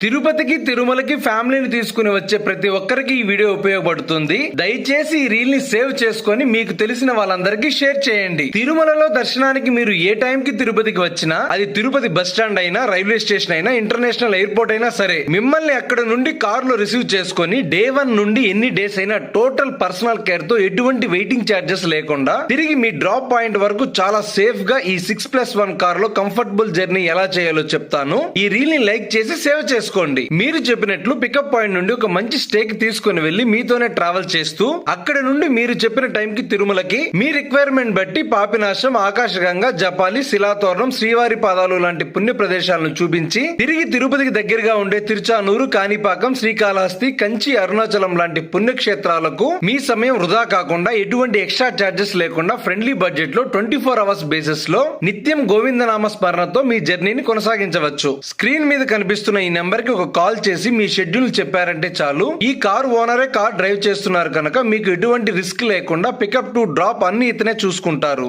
తిరుపతికి తిరుమలకి ఫ్యామిలీని తీసుకుని వచ్చే ప్రతి ఒక్కరికి ఈ వీడియో ఉపయోగపడుతుంది. దయచేసి ఈ రీల్ ని సేవ్ చేసుకొని మీకు తెలిసిన వాళ్ళందరికీ షేర్ చేయండి. తిరుమలలో దర్శనానికి మీరు ఏ టైం కి తిరుపతికి వచ్చినా, అది తిరుపతి బస్ స్టాండ్ అయినా, రైల్వే స్టేషన్ అయినా, ఇంటర్నేషనల్ ఎయిర్పోర్ట్ అయినా సరే, మిమ్మల్ని అక్కడ నుండి కారులో రిసీవ్ చేసుకొని డే 1 నుండి ఎన్ని డేస్ అయినా టోటల్ పర్సనల్ కేర్ తో ఎటువంటి వెయిటింగ్ చార్జెస్ లేకుండా తిరిగి మీ డ్రాప్ పాయింట్ వరకు చాలా సేఫ్ గా ఈ 6+1 కార్ లో కంఫర్టబుల్ జర్నీ ఎలా చేయాలో చెప్తాను. ఈ రీల్ ని లైక్ చేసి సేవ్ చేసుకోండి. మీరు చెప్పినట్లు పికప్ పాయింట్ నుండి ఒక మంచి స్టేక్ తీసుకుని వెళ్లి మీతోనే ట్రావెల్ చేస్తూ అక్కడ నుండి మీరు చెప్పిన టైం కి తిరుమలకి మీ రిక్వైర్మెంట్ బట్టి పాపినాశం, ఆకాశగంగా, జపాలి, శిలాతోరణం, శ్రీవారి పాదాలు లాంటి పుణ్య ప్రదేశాలను చూపించి తిరిగి తిరుపతికి దగ్గరగా ఉండే తిరుచానూరు, కాణిపాకం, శ్రీకాళహస్తి, కంచి, అరుణాచలం లాంటి పుణ్యక్షేత్రాలకు మీ సమయం వృధా కాకుండా ఎటువంటి ఎక్స్ట్రా చార్జెస్ లేకుండా ఫ్రెండ్లీ బడ్జెట్ లో 24 అవర్స్ బేసిస్ లో నిత్యం గోవిందనామ స్మరణతో మీ జర్నీని కొనసాగించవచ్చు. స్క్రీన్ మీద కనిపిస్తున్న ఈ నెంబర్ కి ఒక కాల్ చేసి మీ షెడ్యూల్ చెప్పారంటే చాలు. ఈ కార్ ఓనరే కార్ డ్రైవ్ చేస్తున్నారు కనుక మీకు ఎటువంటి రిస్క్ లేకుండా పికప్ టు డ్రాప్ అన్ని ఇతనే చూసుకుంటారు.